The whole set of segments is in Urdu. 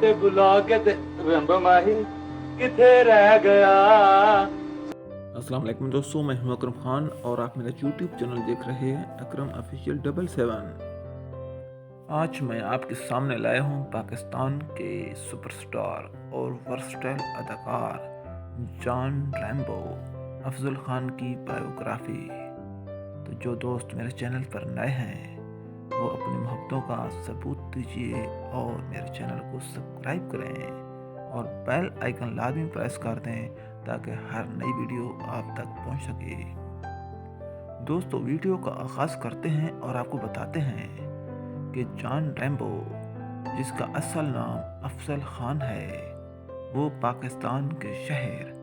تے بلا کے رمب ماہی کتھے رہ گیا۔ السلام علیکم دوستوں، میں ہوں اکرم خان اور آپ میرا یوٹیوب چینل دیکھ رہے ہیں اکرم آفیشیل 77۔ آج میں آپ کے سامنے لایا ہوں پاکستان کے سپر سٹار اور ورسٹائل اداکار جان ریمبو افضل خان کی بائیوگرافی۔ تو جو دوست میرے چینل پر نئے ہیں وہ اپنی محبتوں کا ثبوت دیجیے اور میرے چینل کو سبسکرائب کریں اور بیل آئیکن لازمی پریس کر دیں تاکہ ہر نئی ویڈیو آپ تک پہنچ سکے۔ دوستو، ویڈیو کا آغاز کرتے ہیں اور آپ کو بتاتے ہیں کہ جان ریمبو، جس کا اصل نام افضل خان ہے، وہ پاکستان کے شہر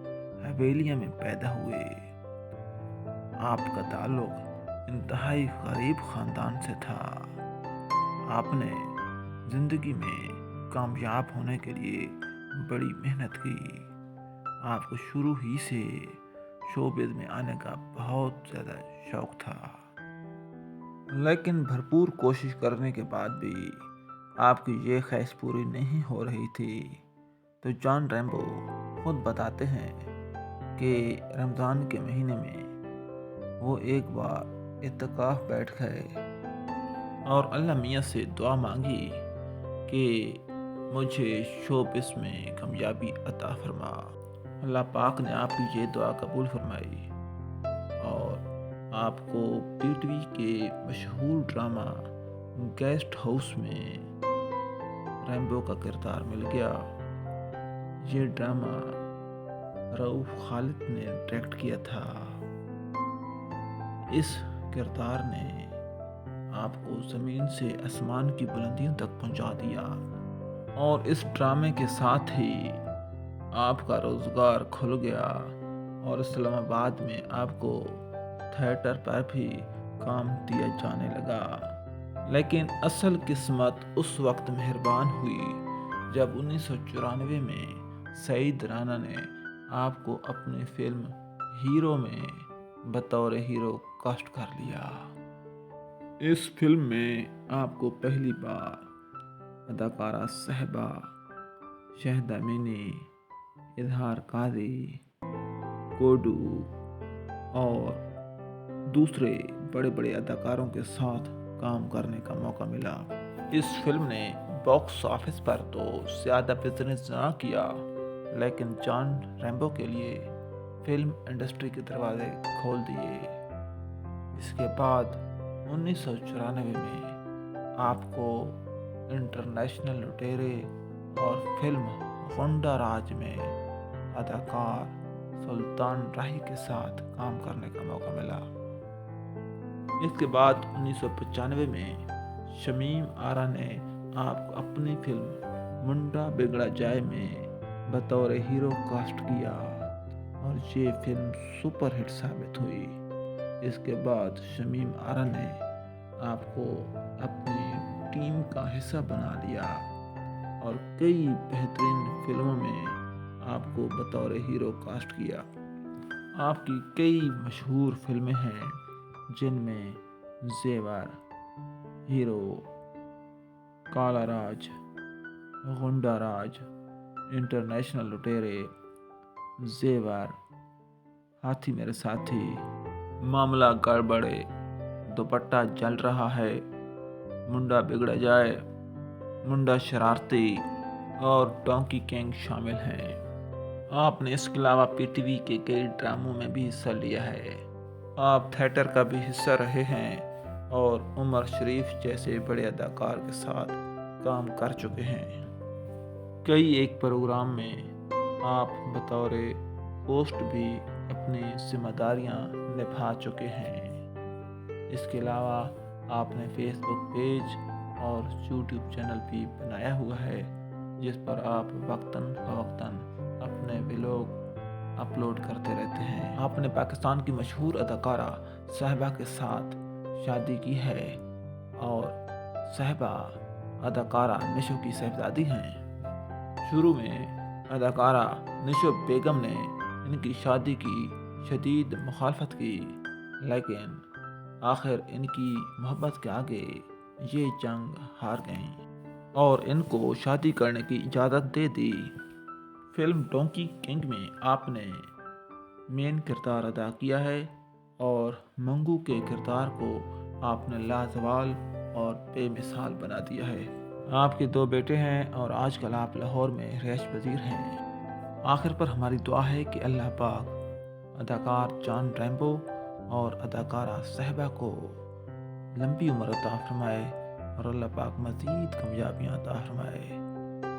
حویلیہ میں پیدا ہوئے۔ آپ کا تعلق انتہائی غریب خاندان سے تھا۔ آپ نے زندگی میں کامیاب ہونے کے لیے بڑی محنت کی۔ آپ کو شروع ہی سے شوبز میں آنے کا بہت زیادہ شوق تھا، لیکن بھرپور کوشش کرنے کے بعد بھی آپ کی یہ خواہش پوری نہیں ہو رہی تھی۔ تو جان ریمبو خود بتاتے ہیں کہ رمضان کے مہینے میں وہ ایک بار اعتکاف بیٹھ گئے اور اللہ میاں سے دعا مانگی کہ مجھے شوبز میں کامیابی عطا فرما۔ اللہ پاک نے آپ کی یہ دعا قبول فرمائی اور آپ کو پی ٹی وی کے مشہور ڈرامہ گیسٹ ہاؤس میں ریمبو کا کردار مل گیا۔ یہ ڈرامہ رؤف خالد نے ڈائریکٹ کیا تھا۔ اس کردار نے آپ کو زمین سے آسمان کی بلندیوں تک پہنچا دیا اور اس ڈرامے کے ساتھ ہی آپ کا روزگار کھل گیا اور اسلام آباد میں آپ کو تھیٹر پر بھی کام دیا جانے لگا۔ لیکن اصل قسمت اس وقت مہربان ہوئی جب 1994 میں سعید رانا نے آپ کو اپنی فلم ہیرو میں بطور ہیرو کاسٹ کر لیا۔ اس فلم میں آپ کو پہلی بار اداکارہ صاحبہ شاہدہ امینی، اظہار قاضی، کوڈو اور دوسرے بڑے بڑے اداکاروں کے ساتھ کام کرنے کا موقع ملا۔ اس فلم نے باکس آفس پر تو زیادہ بزنس نہ کیا، لیکن جان ریمبو کے لیے فلم انڈسٹری کے دروازے کھول دیے۔ اس کے بعد 1994 میں آپ کو انٹرنیشنل لٹیرے اور فلم غنڈہ راج میں اداکار سلطان راہی کے ساتھ کام کرنے کا موقع ملا۔ اس کے بعد 1995 میں شمیم آرا نے آپ کو اپنی فلم منڈا بگڑا جائے میں بطور ہیرو کاسٹ کیا اور یہ فلم سپر ہٹ ثابت ہوئی۔ اس کے بعد شمیم آرا نے آپ کو اپنی ٹیم کا حصہ بنا لیا اور کئی بہترین فلموں میں آپ کو بطور ہیرو کاسٹ کیا۔ آپ کی کئی مشہور فلمیں ہیں جن میں زیور، ہیرو، کالا راج، غنڈہ راج، انٹرنیشنل لٹیرے، زیور، ہاتھی میرے ساتھی، معاملہ گڑبڑے، دوپٹہ جل رہا ہے، منڈا بگڑ جائے، منڈا شرارتی اور ڈونکی کنگ شامل ہیں۔ آپ نے اس کے علاوہ پی ٹی وی کے کئی ڈراموں میں بھی حصہ لیا ہے۔ آپ تھیٹر کا بھی حصہ رہے ہیں اور عمر شریف جیسے بڑے اداکار کے ساتھ کام کر چکے ہیں۔ کئی ایک پروگرام میں آپ بطور ہوسٹ بھی اپنی ذمہ داریاں نبھا چکے ہیں۔ اس کے علاوہ آپ نے فیس بک پیج اور یوٹیوب چینل بھی بنایا ہوا ہے جس پر آپ وقتاً فوقتاً اپنے ولاگ اپلوڈ کرتے رہتے ہیں۔ آپ نے پاکستان کی مشہور اداکارہ صاحبہ کے ساتھ شادی کی ہے اور صاحبہ اداکارہ نشو کی صاحبزادی ہیں۔ شروع میں اداکارہ نشو بیگم نے ان کی شادی کی شدید مخالفت کی، لیکن آخر ان کی محبت کے آگے یہ جنگ ہار گئیں۔ اور ان کو شادی کرنے کی اجازت دے دی۔ فلم ڈونکی کنگ میں آپ نے مین کردار ادا کیا ہے اور منگو کے کردار کو آپ نے لازوال اور بے مثال بنا دیا ہے۔ آپ کے 2 بیٹے ہیں اور آج کل آپ لاہور میں رہائش پذیر ہیں۔ آخر پر ہماری دعا ہے کہ اللہ پاک اداکار جان ریمبو اور اداکارہ صاحبہ کو لمبی عمر عطا فرمائے اور اللہ پاک مزید کامیابیاں عطا فرمائے۔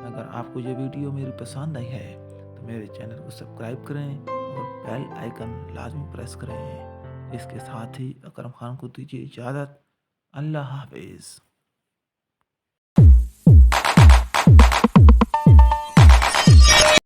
اگر آپ کو یہ ویڈیو میری پسند آئی ہے تو میرے چینل کو سبسکرائب کریں اور بیل آئیکن لازمی پریس کریں۔ اس کے ساتھ ہی اکرم خان کو دیجیے اجازت۔ اللہ حافظ۔